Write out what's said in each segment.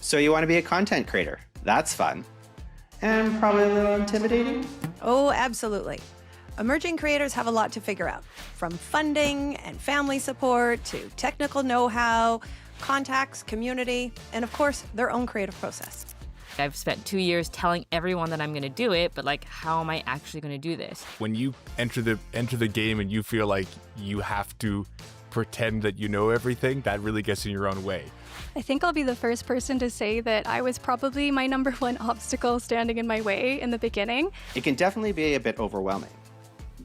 So you want to be a content creator. That's fun. And probably a little intimidating. Oh, absolutely. Emerging creators have a lot to figure out, from funding and family support to technical know-how, contacts, community, and of course, their own creative process. I've spent 2 years telling everyone that I'm going to do it, but like, how am I actually going to do this? When you enter the game and you feel like you have to pretend that you know everything, that really gets in your own way. I think I'll be the first person to say that I was probably my number one obstacle standing in my way in the beginning. It can definitely be a bit overwhelming.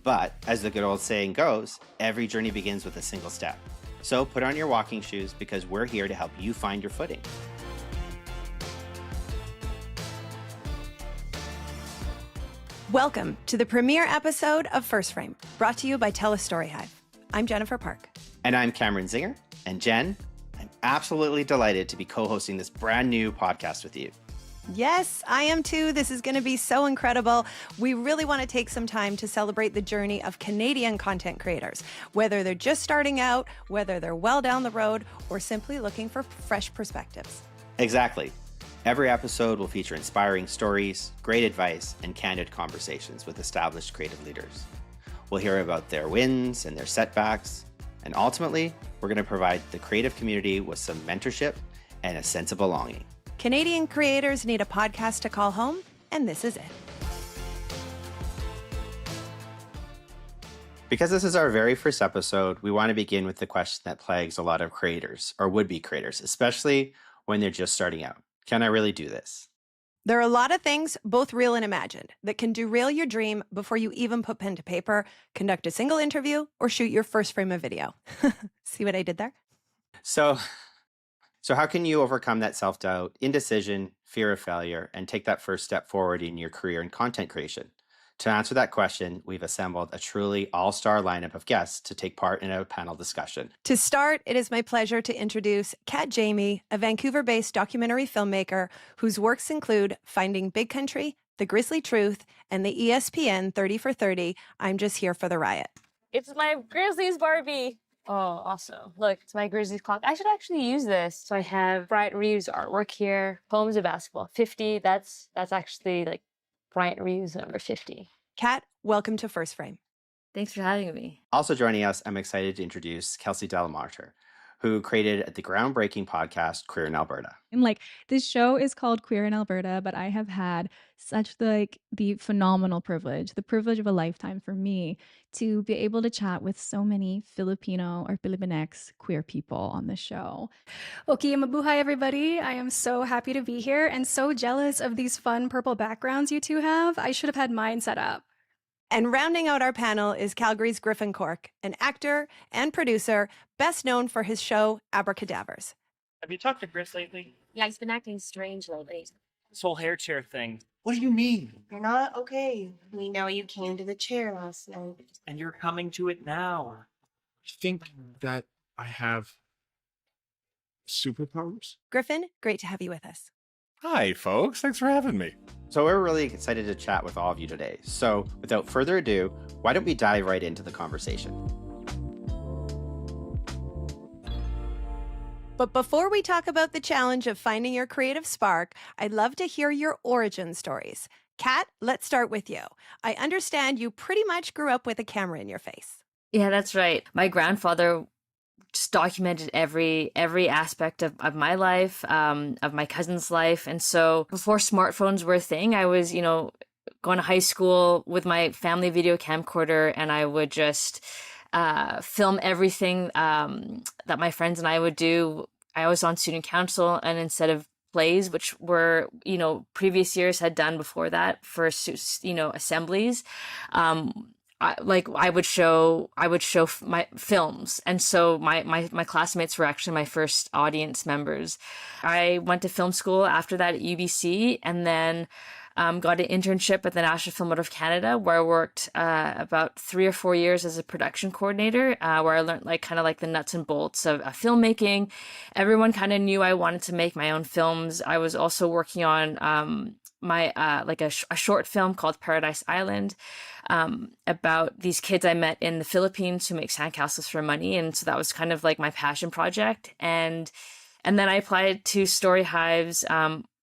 But as the good old saying goes, every journey begins with a single step. So put on your walking shoes because we're here to help you find your footing. Welcome to the premiere episode of First Frame, brought to you by TELUS STORYHIVE. I'm Jennifer Park. And I'm Cameron Zinger. And Jen, I'm absolutely delighted to be co-hosting this brand new podcast with you. Yes, I am too. This is going to be so incredible. We really want to take some time to celebrate the journey of Canadian content creators, whether they're just starting out, whether they're well down the road, or simply looking for fresh perspectives. Exactly. Every episode will feature inspiring stories, great advice, and candid conversations with established creative leaders. We'll hear about their wins and their setbacks, and ultimately, we're going to provide the creative community with some mentorship and a sense of belonging. Canadian creators need a podcast to call home, and this is it. Because this is our very first episode, we want to begin with the question that plagues a lot of creators, or would-be creators, especially when they're just starting out. Can I really do this? There are a lot of things, both real and imagined, that can derail your dream before you even put pen to paper, conduct a single interview, or shoot your first frame of video. See what I did there? So how can you overcome that self-doubt, indecision, fear of failure, and take that first step forward in your career in content creation? To answer that question, we've assembled a truly all-star lineup of guests to take part in a panel discussion. To start, it is my pleasure to introduce Kat Jayme, a Vancouver-based documentary filmmaker whose works include Finding Big Country, The Grizzly Truth, and the ESPN 30 for 30, I'm Just Here for the Riot. It's my Grizzlies Barbie. Oh, awesome. Look, it's my Grizzlies clock. I should actually use this. So I have Bryant Reeves artwork here. Poems of Basketball, 50. That's actually like Bryant Reeves number 50. Kat, welcome to First Frame. Thanks for having me. Also joining us, I'm excited to introduce Kels Delamarter, who created the groundbreaking podcast Queer in Alberta. And this show is called Queer in Alberta, but I have had such the phenomenal privilege, the privilege of a lifetime for me to be able to chat with so many Filipino or Filipinx queer people on the show. Okay, mabuhay everybody. I am so happy to be here and so jealous of these fun purple backgrounds you two have. I should have had mine set up. And rounding out our panel is Calgary's Griffin Cork, an actor and producer best known for his show Abracadavers. Have you talked to Chris lately? Yeah, he's been acting strange lately. This whole hair chair thing. What do you mean? You're not okay. We know you came to the chair last night. And you're coming to it now. I think that I have superpowers. Griffin, great to have you with us. Hi, folks. Thanks for having me. So we're really excited to chat with all of you today. So without further ado, why don't we dive right into the conversation? But before we talk about the challenge of finding your creative spark, I'd love to hear your origin stories. Kat, let's start with you. I understand you pretty much grew up with a camera in your face. Yeah, that's right. My grandfather just documented every aspect of my life, of my cousin's life. And so before smartphones were a thing, I was, going to high school with my family video camcorder, and I would just film everything that my friends and I would do. I was on student council, and instead of plays, which were, previous years had done before that for, assemblies, I would show my films. And so my classmates were actually my first audience members. I went to film school after that at UBC, and then got an internship at the National Film Board of Canada, where I worked about 3 or 4 years as a production coordinator, where I learned the nuts and bolts of filmmaking. Everyone kind of knew I wanted to make my own films. I was also working on a short film called Paradise Island, about these kids I met in the Philippines who make sandcastles for money. And so that was kind of like my passion project. And And then I applied to STORYHIVE's.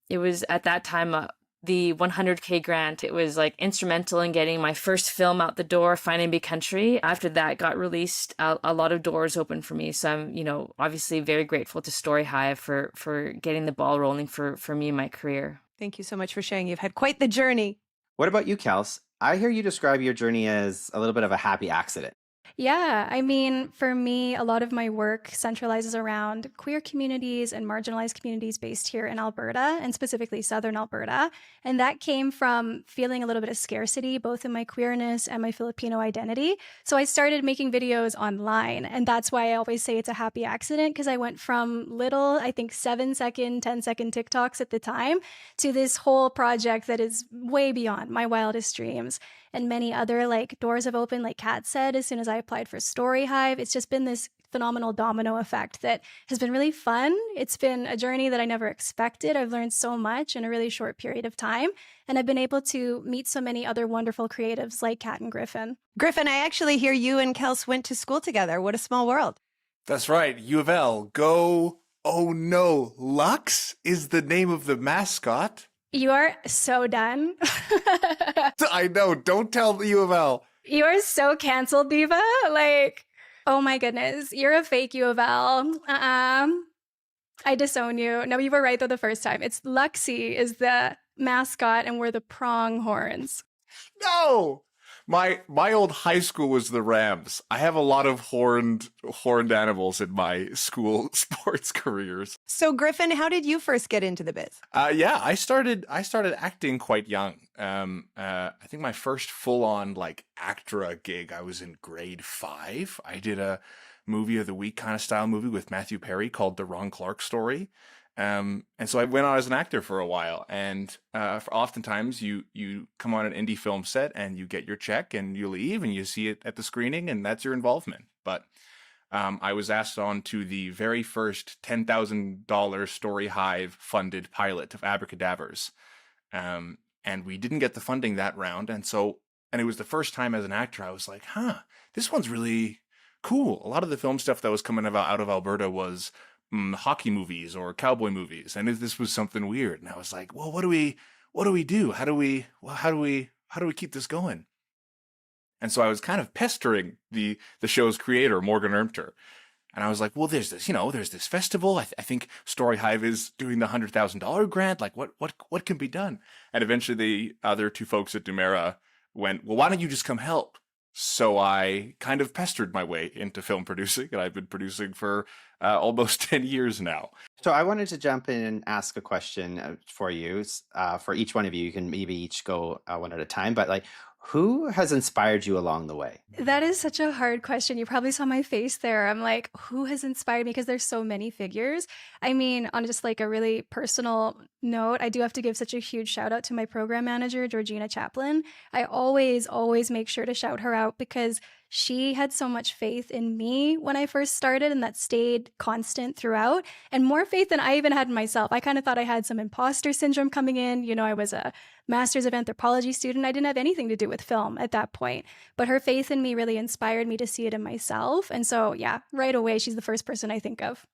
It was at that time the 100K grant. It was like instrumental in getting my first film out the door, Finding Big Country. After that got released, a lot of doors opened for me. So I'm, obviously very grateful to STORYHIVE for getting the ball rolling for me in my career. Thank you so much for sharing. You've had quite the journey. What about you, Kels? I hear you describe your journey as a little bit of a happy accident. Yeah, I mean, for me, a lot of my work centralizes around queer communities and marginalized communities based here in Alberta, and specifically Southern Alberta. And that came from feeling a little bit of scarcity, both in my queerness and my Filipino identity. So I started making videos online. And that's why I always say it's a happy accident, because I went from little, I think 7-second, 10-second TikToks at the time, to this whole project that is way beyond my wildest dreams. And many other doors have opened, like Kat said, as soon as I applied for STORYHIVE. It's just been this phenomenal domino effect that has been really fun. It's been a journey that I never expected. I've learned so much in a really short period of time. And I've been able to meet so many other wonderful creatives like Kat and Griffin. Griffin, I actually hear you and Kels went to school together. What a small world. That's right. U of L. Go. Oh no. Lux is the name of the mascot. You are so done. I know. Don't tell the U of L. You are so canceled, Diva. Oh my goodness. You're a fake U of L. I disown you. No, you were right though the first time. It's Luxie is the mascot and we're the pronghorns. No. My old high school was the Rams. I have a lot of horned animals in my school sports careers. So Griffin, how did you first get into the biz? Yeah, I started acting quite young. I think my first full-on actora gig, I was in grade 5. I did a movie of the week kind of style movie with Matthew Perry called The Ron Clark Story. And so I went on as an actor for a while, and oftentimes you come on an indie film set and you get your check and you leave and you see it at the screening and that's your involvement. But I was asked on to the very first $10,000 STORYHIVE funded pilot of Abracadabras. And we didn't get the funding that round. And it was the first time as an actor I was like, this one's really cool. A lot of the film stuff that was coming out of Alberta was hockey movies or cowboy movies, and this was something weird. And I was like, well, what do we do? How do we keep this going? And so I was kind of pestering the show's creator, Morgan Ermter. And I was like, well, there's this festival. I think STORYHIVE is doing the $100,000 grant. What can be done? And eventually the other two folks at Dumera went, well, why don't you just come help? So I kind of pestered my way into film producing, and I've been producing for almost 10 years now. So I wanted to jump in and ask a question for you. For each one of you, you can maybe each go one at a time, but who has inspired you along the way? That is such a hard question. You probably saw my face there. I'm like, who has inspired me? Because there's so many figures. I mean, on just a really personal note, I do have to give such a huge shout out to my program manager, Georgina Chaplin. I always make sure to shout her out because she had so much faith in me when I first started, and that stayed constant throughout, and more faith than I even had in myself. I kind of thought I had some imposter syndrome coming in. I was a master's of anthropology student. I didn't have anything to do with film at that point, but her faith in me really inspired me to see it in myself. And so, yeah, right away, she's the first person I think of.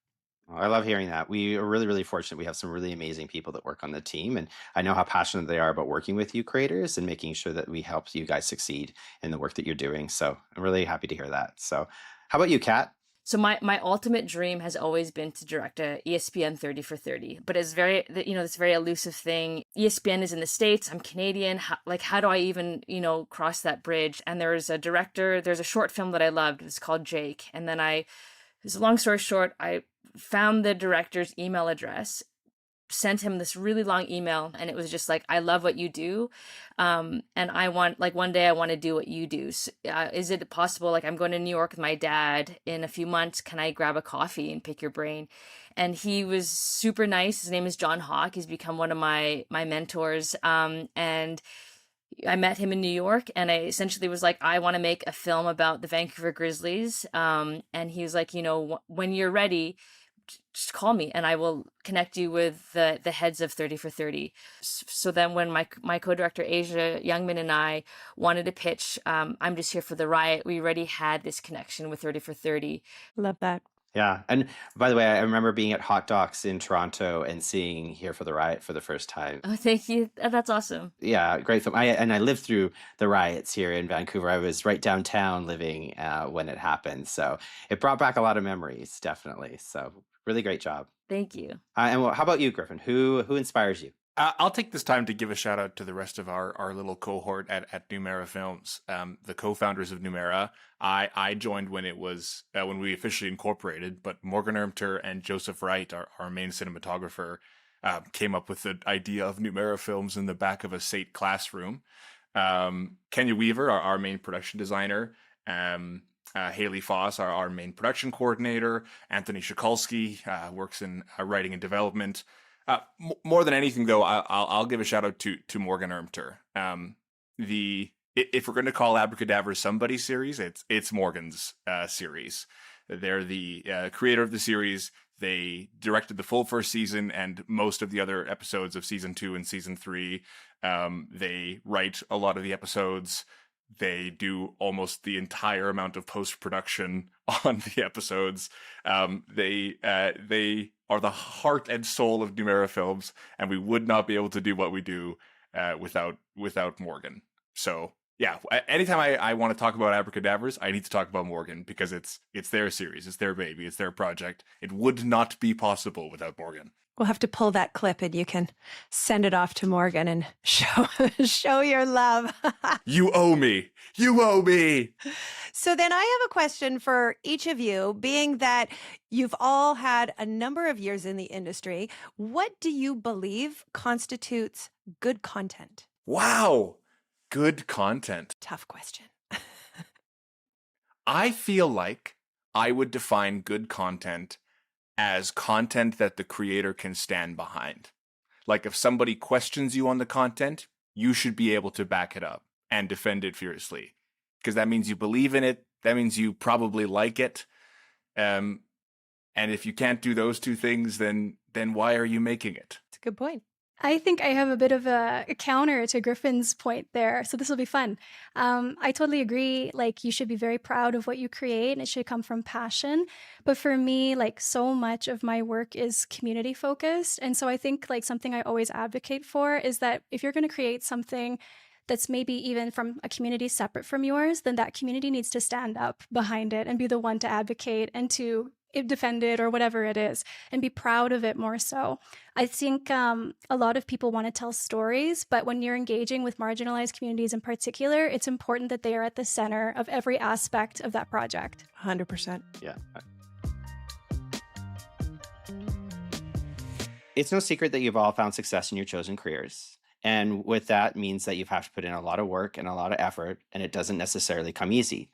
Oh, I love hearing that. We are really, really fortunate. We have some really amazing people that work on the team, and I know how passionate they are about working with you creators and making sure that we help you guys succeed in the work that you're doing. So I'm really happy to hear that. So how about you, Kat? So my ultimate dream has always been to direct a ESPN 30 for 30, but it's very, this very elusive thing. ESPN is in the States. I'm Canadian. How do I even, cross that bridge? And there's a short film that I loved. It's called Jake. And then it's a long story short, I found the director's email address, sent him this really long email, and it was just I love what you do, and I want one day I want to do what you do. So, is it possible? I'm going to New York with my dad in a few months. Can I grab a coffee and pick your brain? And he was super nice. His name is John Hawk. He's become one of my mentors, and I met him in New York, and I essentially was like, I want to make a film about the Vancouver Grizzlies. And he was like, when you're ready, just call me and I will connect you with the heads of 30 for 30. So then when my co-director, Asia Youngman, and I wanted to pitch I'm Just Here for the Riot, we already had this connection with 30 for 30. Love that. Yeah. And by the way, I remember being at Hot Docs in Toronto and seeing Here for the Riot for the first time. Oh, thank you. That's awesome. Yeah, great film. I lived through the riots here in Vancouver. I was right downtown living when it happened. So it brought back a lot of memories, definitely. So really great job. Thank you. How about you, Griffin? Who inspires you? I'll take this time to give a shout out to the rest of our little cohort at Numera Films, the co-founders of Numera. I joined when it was when we officially incorporated, but Morgan Ermter and Joseph Wright, our main cinematographer, came up with the idea of Numera Films in the back of a SAIT classroom. Kenya Weaver, our main production designer, Haley Foss, our main production coordinator, Anthony Shikulski works in writing and development. More than anything, though, I'll give a shout out to Morgan Ermter. If we're going to call Abracadabra somebody's series, it's Morgan's series. They're the creator of the series. They directed the full first season and most of the other episodes of season 2 and season 3. They write a lot of the episodes. They do almost the entire amount of post-production on the episodes. They are the heart and soul of Numera Films, and we would not be able to do what we do without Morgan. So yeah, anytime I want to talk about Abracadabras, I need to talk about Morgan because it's their series, it's their baby, it's their project. It would not be possible without Morgan. We'll have to pull that clip and you can send it off to Morgan and show your love. You owe me. You owe me. So then I have a question for each of you, being that you've all had a number of years in the industry. What do you believe constitutes good content? Wow. Good content. Tough question. I feel like I would define good content as content that the creator can stand behind. Like if somebody questions you on the content, you should be able to back it up and defend it fiercely. Because that means you believe in it. That means you probably like it. And if you can't do those two things, then why are you making it? It's a good point. I think I have a bit of a counter to Griffin's point there, so this will be fun. I totally agree, like, you should be very proud of what you create, and it should come from passion. But for me, like, so much of my work is community focused, and so I think, like, something I always advocate for is that if you're going to create something that's maybe even from a community separate from yours, then that community needs to stand up behind it and be the one to advocate and to defend it or whatever it is and be proud of it more so. I think a lot of people want to tell stories, but when you're engaging with marginalized communities in particular, it's important that they are at the center of every aspect of that project. 100%. Yeah. It's no secret that you've all found success in your chosen careers. And with that means that you've have to put in a lot of work and a lot of effort, and it doesn't necessarily come easy.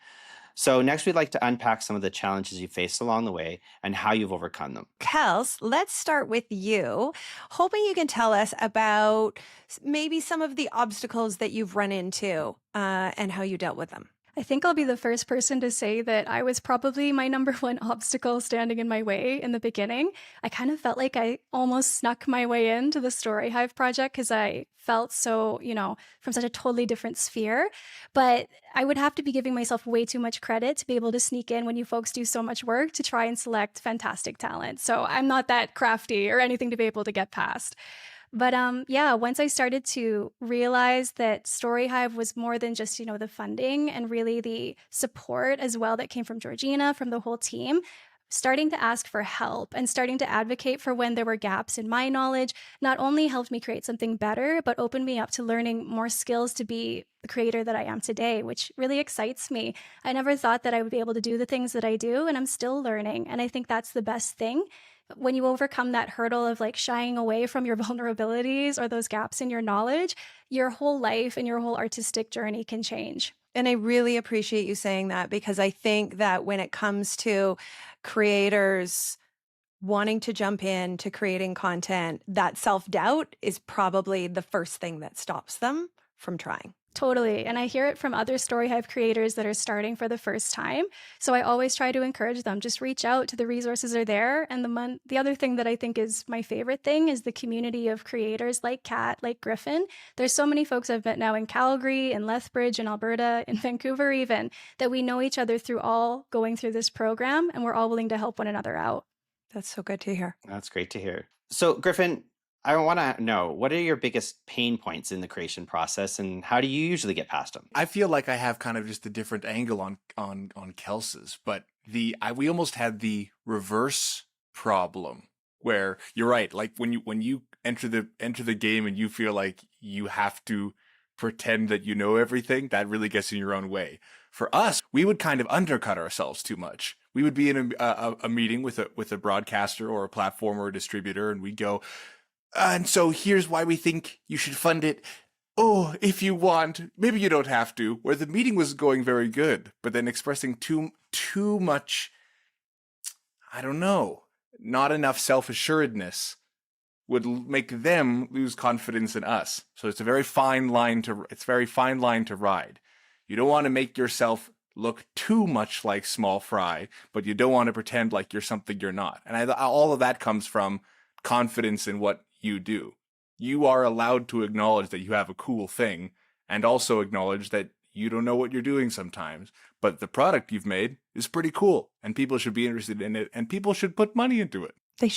So next, we'd like to unpack some of the challenges you faced along the way and how you've overcome them. Kels, let's start with you. Hoping you can tell us about maybe some of the obstacles that you've run into and how you dealt with them. I think I'll be the first person to say that I was probably my number one obstacle standing in my way in the beginning. I kind of felt like I almost snuck my way into the STORYHIVE project because I felt so, from such a totally different sphere. But I would have to be giving myself way too much credit to be able to sneak in when you folks do so much work to try and select fantastic talent. So I'm not that crafty or anything to be able to get past. But once I started to realize that STORYHIVE was more than just, the funding and really the support as well that came from Georgina, from the whole team, starting to ask for help and starting to advocate for when there were gaps in my knowledge, not only helped me create something better, but opened me up to learning more skills to be the creator that I am today, which really excites me. I never thought that I would be able to do the things that I do, and I'm still learning. And I think that's the best thing. When you overcome that hurdle of like shying away from your vulnerabilities or those gaps in your knowledge, your whole life and your whole artistic journey can change. And I really appreciate you saying that, because I think that when it comes to creators wanting to jump into creating content, that self-doubt is probably the first thing that stops them from trying. Totally. And I hear it from other StoryHive creators that are starting for the first time. So I always try to encourage them, just reach out to the resources are there. And the other thing that I think is my favorite thing is the community of creators like Kat, like Griffin. There's so many folks I've met now in Calgary, in Lethbridge, in Alberta, in Vancouver even, that we know each other through all going through this program, and we're all willing to help one another out. That's so good to hear. That's great to hear. So, Griffin, I want to know, what are your biggest pain points in the creation process, and how do you usually get past them? I feel like I have kind of just a different angle on Kels's, but we almost had the reverse problem where you're right. Like when you enter the game and you feel like you have to pretend that you know everything, that really gets in your own way. For us, we would kind of undercut ourselves too much. We would be in a meeting with a broadcaster or a platform or a distributor, and we'd go, and so here's why we think you should fund it. Oh, if you want, maybe you don't have to. Where the meeting was going very good, but then expressing too much, I don't know, not enough self-assuredness would make them lose confidence in us. So it's a very fine line to ride. You don't want to make yourself look too much like small fry, but you don't want to pretend like you're something you're not. And all of that comes from confidence in what you do. You are allowed to acknowledge that you have a cool thing and also acknowledge that you don't know what you're doing sometimes, but the product you've made is pretty cool and people should be interested in it and people should put money into it. They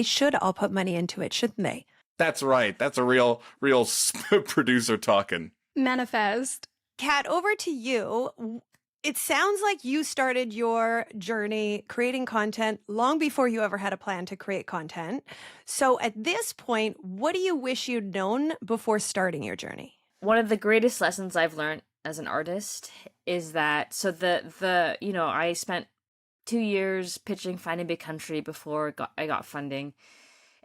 should all put money into it, shouldn't they? That's right. That's a real producer talking. Manifest. Kat, over to you. It sounds like you started your journey creating content long before you ever had a plan to create content. So at this point, what do you wish you'd known before starting your journey? One of the greatest lessons I've learned as an artist is that, so I spent 2 years pitching Finding Big Country before I got funding.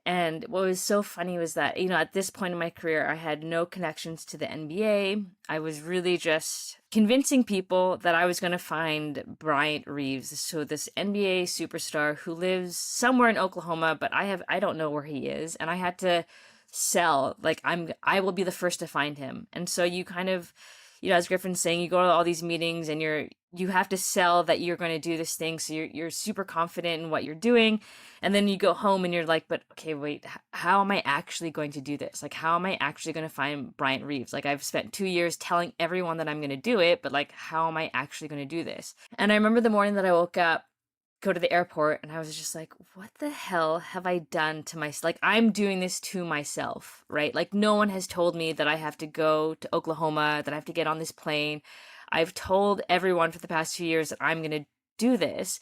And what was so funny was that, at this point in my career, I had no connections to the NBA. I was really just convincing people that I was going to find Bryant Reeves. So this NBA superstar who lives somewhere in Oklahoma, but I don't know where he is. And I had to sell, like, I will be the first to find him. And so you kind of, as Griffin's saying, you go to all these meetings and you have to sell that you're going to do this thing. So you're super confident in what you're doing. And then you go home and you're like, but okay, wait, how am I actually going to do this? Like, how am I actually going to find Bryant Reeves? Like, I've spent 2 years telling everyone that I'm going to do it, but like, how am I actually going to do this? And I remember the morning that I woke up, go to the airport, and I was just like, what the hell have I done to myself? Like, I'm doing this to myself, right? Like, no one has told me that I have to go to Oklahoma, that I have to get on this plane. I've told everyone for the past 2 years that I'm going to do this,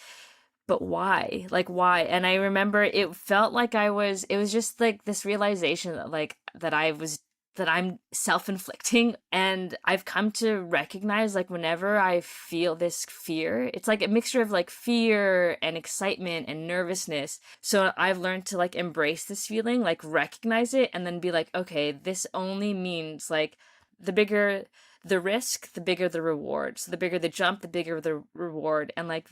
but why? Like, why? And I remember it felt like it was just like this realization that like, that I'm self-inflicting. And I've come to recognize, like, whenever I feel this fear, it's like a mixture of like fear and excitement and nervousness. So I've learned to like embrace this feeling, like recognize it, and then be like, okay, this only means like the bigger the risk, the bigger the reward. So the bigger the jump, the bigger the reward. And like,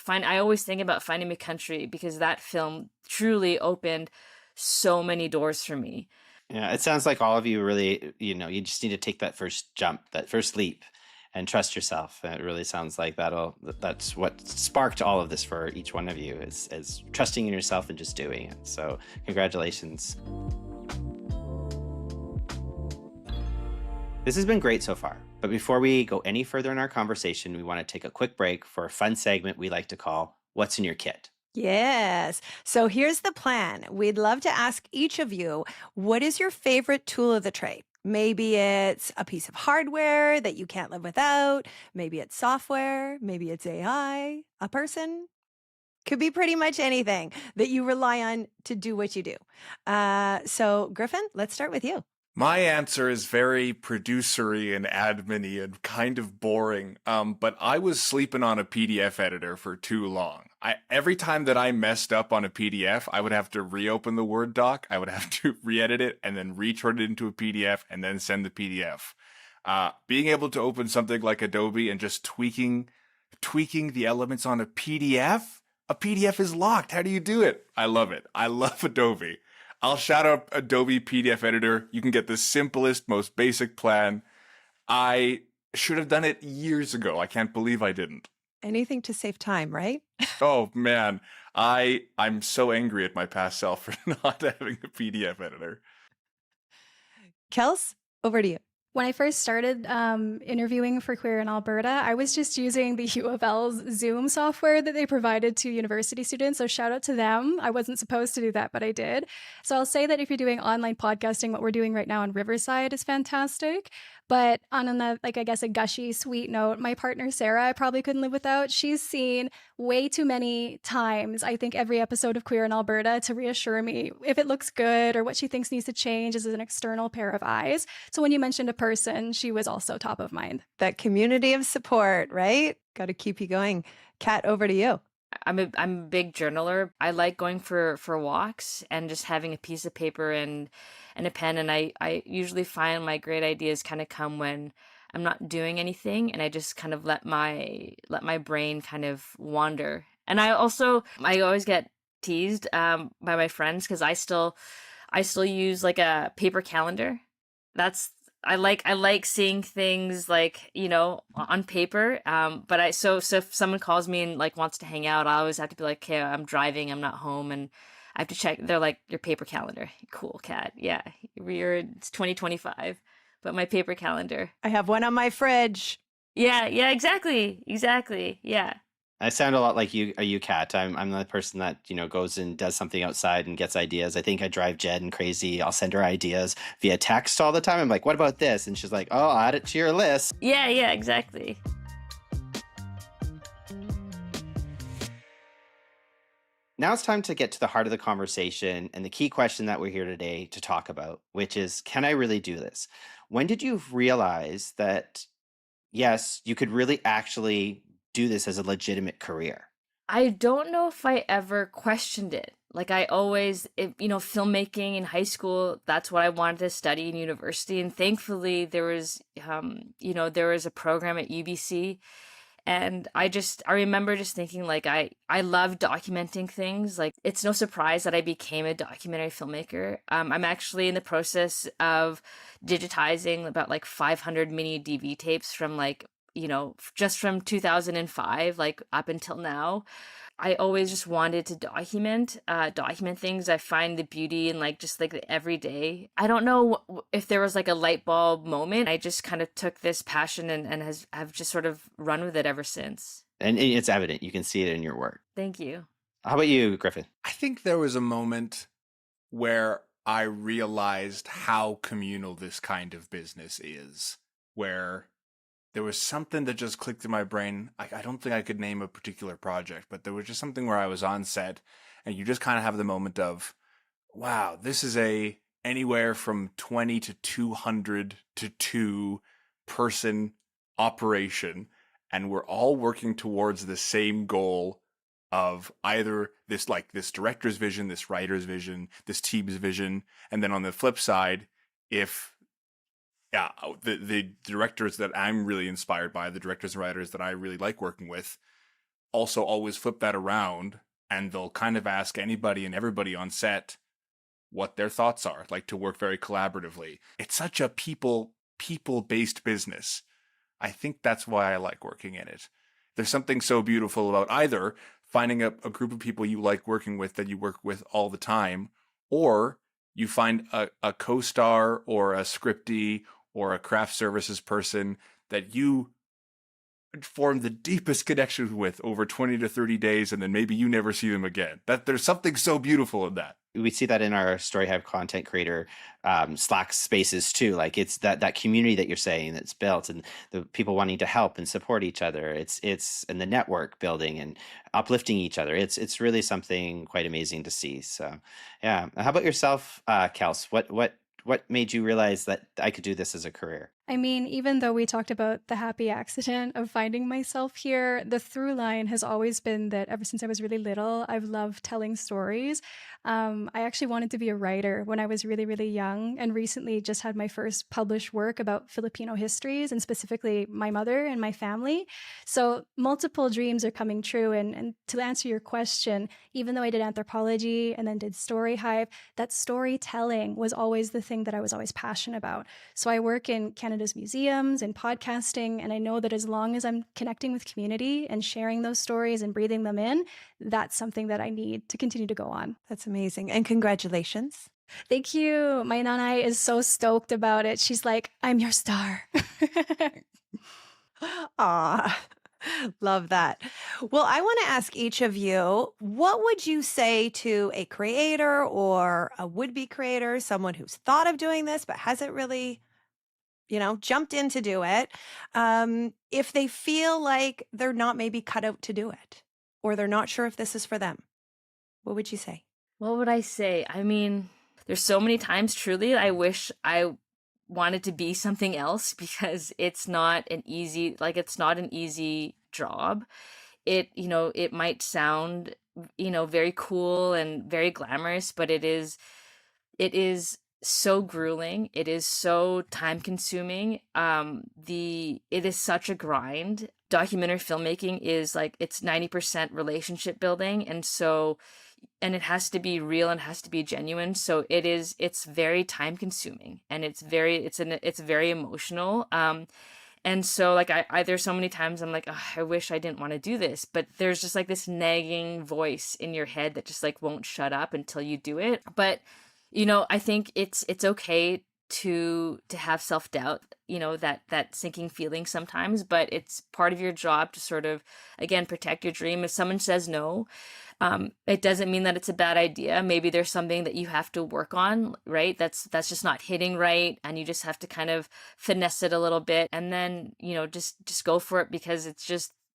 I always think about Finding Big Country because that film truly opened so many doors for me. Yeah, it sounds like all of you really, you just need to take that first jump, that first leap, and trust yourself. It really sounds like that's what sparked all of this for each one of you, is trusting in yourself and just doing it. So congratulations. This has been great so far, but before we go any further in our conversation, we want to take a quick break for a fun segment we like to call What's in Your Kit? Yes. So here's the plan. We'd love to ask each of you, what is your favorite tool of the trade? Maybe it's a piece of hardware that you can't live without. Maybe it's software. Maybe it's AI, a person. Could be pretty much anything that you rely on to do what you do. So Griffin, let's start with you. My answer is very producery and admin-y and kind of boring, but I was sleeping on a PDF editor for too long. Every time that I messed up on a PDF, I would have to reopen the Word doc, I would have to re-edit it, and then return it into a PDF, and then send the PDF. Being able to open something like Adobe and just tweaking the elements on a PDF is locked. How do you do it? I love it. I love Adobe. I'll shout out Adobe PDF Editor. You can get the simplest, most basic plan. I should have done it years ago. I can't believe I didn't. Anything to save time, right? Oh man, I'm so angry at my past self for not having a PDF editor. Kels, over to you. When I first started interviewing for Queer in Alberta, I was just using the U of L's Zoom software that they provided to university students. So shout out to them. I wasn't supposed to do that, but I did. So I'll say that if you're doing online podcasting, what we're doing right now in Riverside is fantastic. But on a, like, I guess a gushy, sweet note, my partner, Sarah, I probably couldn't live without. She's seen way too many times, I think, every episode of Queer in Alberta to reassure me if it looks good or what she thinks needs to change as an external pair of eyes. So when you mentioned a person, she was also top of mind. That community of support, right? Got to keep you going. Kat, over to you. I'm a big journaler. I like going for walks and just having a piece of paper and a pen. And I usually find my great ideas kind of come when I'm not doing anything, and I just kind of let my brain kind of wander. And I always get teased by my friends because I still use like a paper calendar. I like seeing things like, you know, on paper. But so if someone calls me and like wants to hang out, I always have to be like, okay, I'm driving, I'm not home, and I have to check. They're like, your paper calendar. Cool, Kat. Yeah, it's 2025, but my paper calendar. I have one on my fridge. Yeah, exactly. Yeah. I sound a lot like you, Kat. I'm the person that, you know, goes and does something outside and gets ideas. I think I drive Jen crazy. I'll send her ideas via text all the time. I'm like, what about this? And she's like, oh, I'll add it to your list. Yeah, exactly. Now it's time to get to the heart of the conversation and the key question that we're here today to talk about, which is, can I really do this? When did you realize that, yes, you could really actually do this as a legitimate career? I don't know if I ever questioned it. Like I always, filmmaking in high school, that's what I wanted to study in university. And thankfully there was a program at UBC. And I remember just thinking like, I love documenting things. Like it's no surprise that I became a documentary filmmaker. I'm actually in the process of digitizing about like 500 mini DV tapes from like, just from 2005, like up until now. I always just wanted to document things. I find the beauty in like just like the everyday. I don't know if there was like a light bulb moment. I just kind of took this passion and have just sort of run with it ever since. And it's evident. You can see it in your work. Thank you. How about you, Griffin? I think there was a moment where I realized how communal this kind of business is, where there was something that just clicked in my brain. I don't think I could name a particular project, but there was just something where I was on set and you just kind of have the moment of, wow, this is a anywhere from 20 to 200 to 2 person operation. And we're all working towards the same goal of either this director's vision, this writer's vision, this team's vision. And then on the flip side, the directors that I'm really inspired by, the directors and writers that I really like working with, also always flip that around, and they'll kind of ask anybody and everybody on set what their thoughts are, like to work very collaboratively. It's such a people-based business. I think that's why I like working in it. There's something so beautiful about either finding a group of people you like working with that you work with all the time, or you find a co-star or a scriptee or a craft services person that you form the deepest connections with over 20 to 30 days, and then maybe you never see them again. That there's something so beautiful in that. We see that in our StoryHive content creator Slack spaces too. Like it's that community that you're saying that's built, and the people wanting to help and support each other. It's and the network building and uplifting each other. It's really something quite amazing to see. So yeah. How about yourself, Kels? What made you realize that I could do this as a career? I mean, even though we talked about the happy accident of finding myself here, the through line has always been that ever since I was really little, I've loved telling stories. I actually wanted to be a writer when I was really, really young, and recently just had my first published work about Filipino histories, and specifically my mother and my family. So multiple dreams are coming true. And to answer your question, even though I did anthropology and then did StoryHive, that storytelling was always the thing that I was always passionate about. So I work in Canada Canada's museums and podcasting. And I know that as long as I'm connecting with community and sharing those stories and breathing them in, that's something that I need to continue to go on. That's amazing. And congratulations. Thank you. My nanai is so stoked about it. She's like, I'm your star. Aw, love that. Well, I want to ask each of you, what would you say to a creator or a would-be creator, someone who's thought of doing this but hasn't really, jumped in to do it, if they feel like they're not maybe cut out to do it, or they're not sure if this is for them? What would you say? What would I say? I mean, there's so many times truly I wish I wanted to be something else, because it's not an easy job. It might sound, very cool and very glamorous, but it is so grueling. It is so time consuming. It is such a grind. Documentary filmmaking is it's 90% relationship building. And it has to be real and has to be genuine. So it's very time consuming, and it's very emotional. And so there's so many times I'm like, oh, I wish I didn't want to do this, but there's just this nagging voice in your head that just won't shut up until you do it. But, I think it's okay to have self-doubt, that sinking feeling sometimes, but it's part of your job to sort of, again, protect your dream. If someone says no, it doesn't mean that it's a bad idea. Maybe there's something that you have to work on, right? That's just not hitting right, and you just have to kind of finesse it a little bit, and then, just go for it, because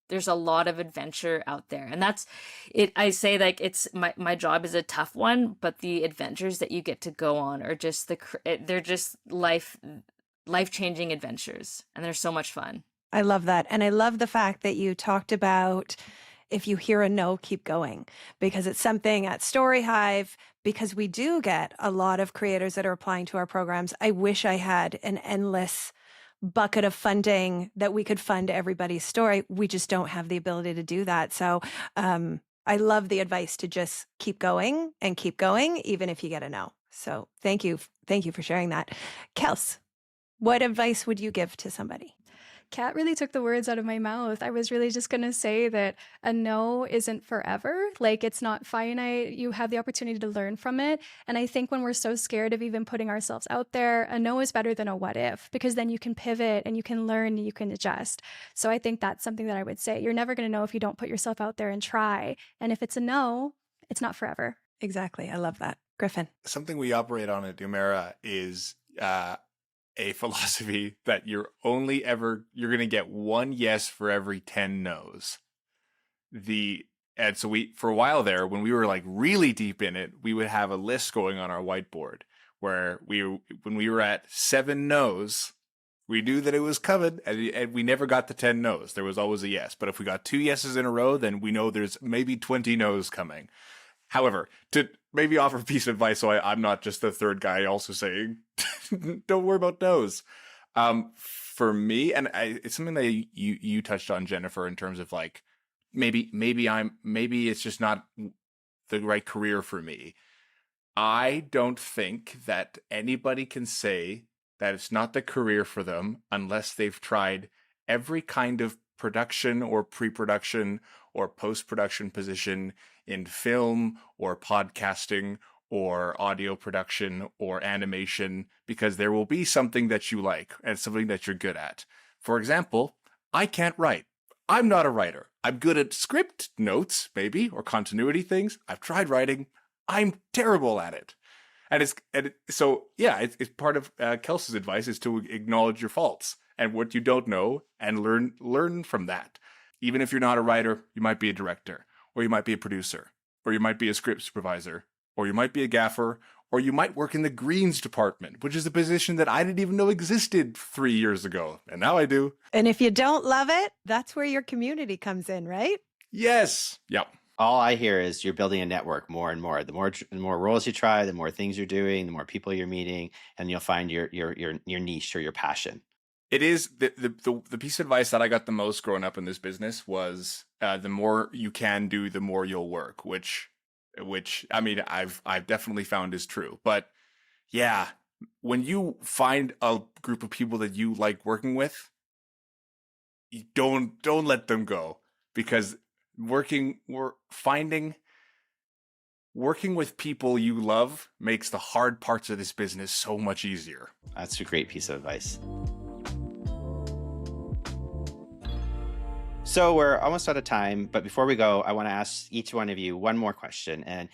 there's a lot of adventure out there. And that's it. I say it's my job is a tough one, but the adventures that you get to go on are just they're just life-changing adventures, and they're so much fun. I love that. And I love the fact that you talked about, if you hear a no, keep going, because it's something at STORYHIVE, because we do get a lot of creators that are applying to our programs. I wish I had an endless bucket of funding that we could fund everybody's story. We just don't have the ability to do that. So I love the advice to just keep going, even if you get a no. So thank you. Thank you for sharing that. Kels, what advice would you give to somebody? Kat really took the words out of my mouth. I was really just going to say that a no isn't forever. It's not finite. You have the opportunity to learn from it. And I think when we're so scared of even putting ourselves out there, a no is better than a what if, because then you can pivot and you can learn and you can adjust. So I think that's something that I would say. You're never going to know if you don't put yourself out there and try. And if it's a no, it's not forever. Exactly. I love that. Griffin. Something we operate on at Dumera is a philosophy that you're going to get one yes for every 10 no's. And so for a while there, when we were really deep in it, we would have a list going on our whiteboard where when we were at 7 no's, we knew that it was coming, and we never got the 10 no's. There was always a yes. But if we got 2 yeses in a row, then we know there's maybe 20 no's coming. However, to maybe offer a piece of advice, so I'm not just the third guy also saying, don't worry about no's. For me, and it's something that you touched on, Jennifer, in terms of maybe it's just not the right career for me. I don't think that anybody can say that it's not the career for them unless they've tried every kind of production or pre-production or post-production position in film or podcasting or audio production or animation, because there will be something that you like and something that you're good at. For example, I can't write. I'm not a writer. I'm good at script notes, maybe, or continuity things. I've tried writing. I'm terrible at it. It's part of Kels's advice is to acknowledge your faults and what you don't know and learn from that. Even if you're not a writer, you might be a director, or you might be a producer, or you might be a script supervisor, or you might be a gaffer, or you might work in the greens department, which is a position that I didn't even know existed 3 years ago. And now I do. And if you don't love it, that's where your community comes in, right? Yes. Yep. All I hear is you're building a network more and more. The more roles you try, the more things you're doing, the more people you're meeting, and you'll find your niche or your passion. It is the piece of advice that I got the most growing up in this business was the more you can do, the more you'll work, which I mean I've definitely found is true. But yeah, when you find a group of people that you like working with, you don't let them go, because working with people you love makes the hard parts of this business so much easier. That's a great piece of advice. So we're almost out of time, but before we go, I want to ask each one of you one more question. And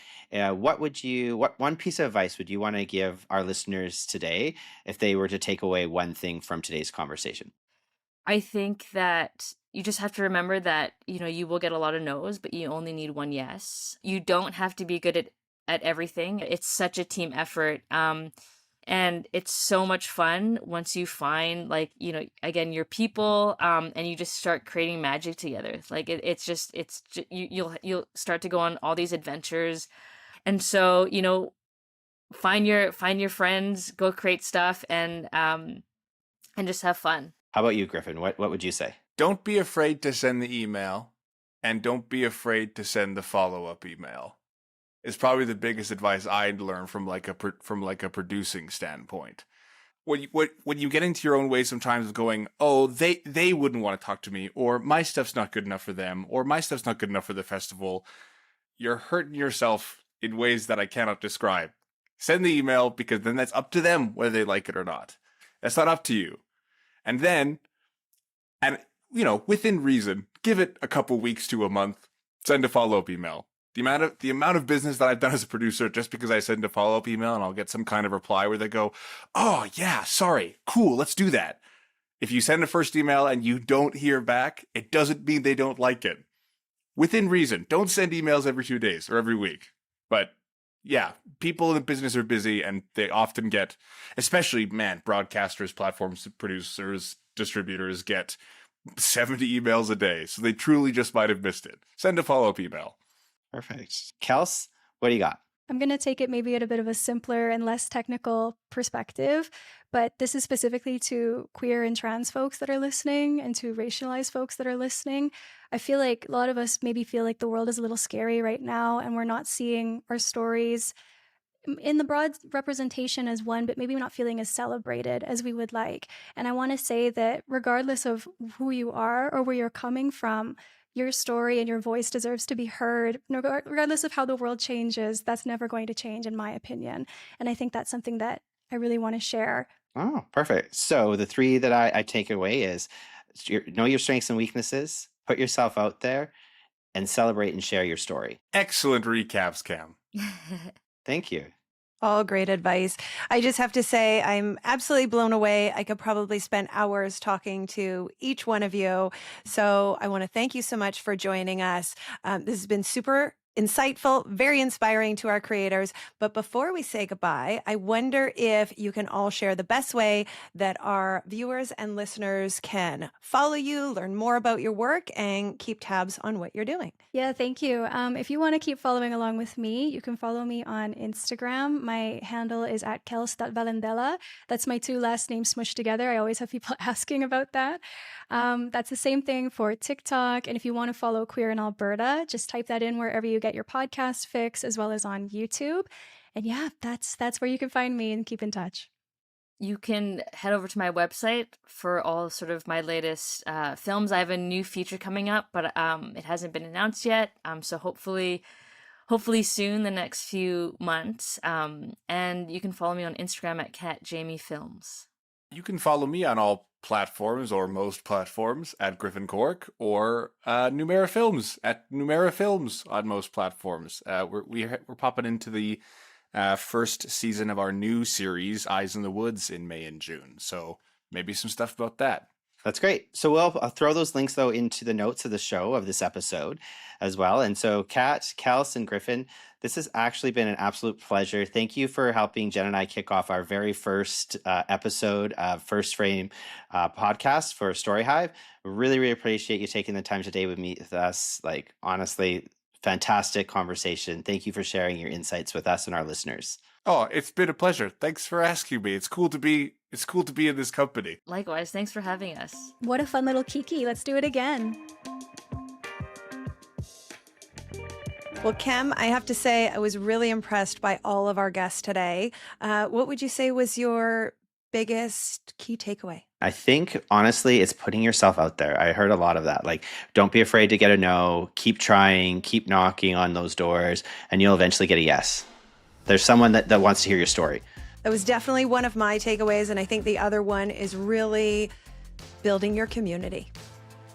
what one piece of advice would you want to give our listeners today if they were to take away one thing from today's conversation? I think that you just have to remember that, you will get a lot of no's, but you only need one yes. You don't have to be good at everything. It's such a team effort. And it's so much fun once you find, again, your people, and you just start creating magic together. Like you'll start to go on all these adventures. And so, find your friends, go create stuff, and just have fun. How about you, Griffin? What would you say? Don't be afraid to send the email, and don't be afraid to send the follow-up email. Is probably the biggest advice I'd learned from like a producing standpoint. When you get into your own way sometimes of going, oh, they wouldn't want to talk to me, or my stuff's not good enough for them, or my stuff's not good enough for the festival, you're hurting yourself in ways that I cannot describe. Send the email, because then that's up to them whether they like it or not. That's not up to you. And then, within reason, give it a couple weeks to a month, send a follow-up email. The amount of business that I've done as a producer, just because I send a follow-up email and I'll get some kind of reply where they go, oh yeah, sorry, cool, let's do that. If you send a first email and you don't hear back, it doesn't mean they don't like it. Within reason, don't send emails every 2 days or every week. But yeah, people in the business are busy, and they often get, especially, broadcasters, platforms, producers, distributors get 70 emails a day. So they truly just might have missed it. Send a follow-up email. Perfect. Kels, what do you got? I'm going to take it maybe at a bit of a simpler and less technical perspective, but this is specifically to queer and trans folks that are listening, and to racialized folks that are listening. I feel like a lot of us maybe feel like the world is a little scary right now, and we're not seeing our stories in the broad representation as one, but maybe not feeling as celebrated as we would like. And I want to say that regardless of who you are or where you're coming from, your story and your voice deserves to be heard, regardless of how the world changes. That's never going to change, in my opinion. And I think that's something that I really want to share. Oh, perfect. So the three that I take away is know your strengths and weaknesses, put yourself out there, and celebrate and share your story. Excellent recaps, Cam. Thank you. All great advice. I just have to say, I'm absolutely blown away. I could probably spend hours talking to each one of you. So I want to thank you so much for joining us. This has been super insightful, very inspiring to our creators. But before we say goodbye, I wonder if you can all share the best way that our viewers and listeners can follow you, learn more about your work, and keep tabs on what you're doing. Yeah, thank you. If you want to keep following along with me, you can follow me on Instagram. My handle is at Kels.Valendela. That's my two last names smushed together. I always have people asking about that. That's the same thing for TikTok. And if you want to follow Queer in Alberta, just type that in wherever you get your podcast fix, as well as on YouTube. And yeah, that's where you can find me and keep in touch. You can head over to my website for all sort of my latest films. I have a new feature coming up, but it hasn't been announced yet. So hopefully soon, the next few months. And you can follow me on Instagram at Kat Jayme Films. You can follow me on all platforms, or most platforms, at Griffin Cork, or Numera Films at Numera Films on most platforms. We're popping into the first season of our new series, Eyes in the Woods, in May and June. So maybe some stuff about that. That's great. So I'll throw those links, though, into the notes of the show, of this episode as well. And so Kat, Kels, and Griffin, this has actually been an absolute pleasure. Thank you for helping Jen and I kick off our very first episode of First Frame podcast for STORYHIVE. Really, really appreciate you taking the time today with us. Like, honestly, fantastic conversation. Thank you for sharing your insights with us and our listeners. Oh, it's been a pleasure. Thanks for asking me. It's cool to be in this company. Likewise, thanks for having us. What a fun little kiki. Let's do it again. Well, Kem, I have to say I was really impressed by all of our guests today. What would you say was your biggest key takeaway? I think, honestly, it's putting yourself out there. I heard a lot of that. Like, don't be afraid to get a no. Keep trying. Keep knocking on those doors, and you'll eventually get a yes. There's someone that wants to hear your story. That was definitely one of my takeaways, and I think the other one is really building your community.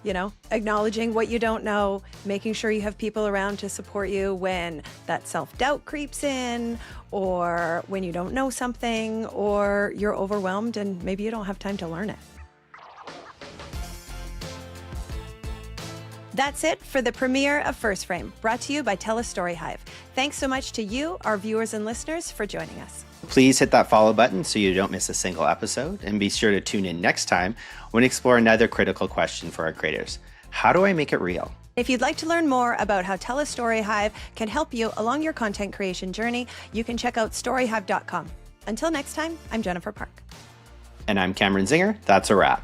You know, acknowledging what you don't know, making sure you have people around to support you when that self-doubt creeps in, or when you don't know something, or you're overwhelmed and maybe you don't have time to learn it. That's it for the premiere of First Frame, brought to you by TELUS Storyhive. Thanks so much to you, our viewers and listeners, for joining us. Please hit that follow button so you don't miss a single episode, and be sure to tune in next time when we explore another critical question for our creators. How do I make it real? If you'd like to learn more about how TELUS Storyhive can help you along your content creation journey, you can check out storyhive.com. Until next time, I'm Jennifer Park. And I'm Cameron Zinger. That's a wrap.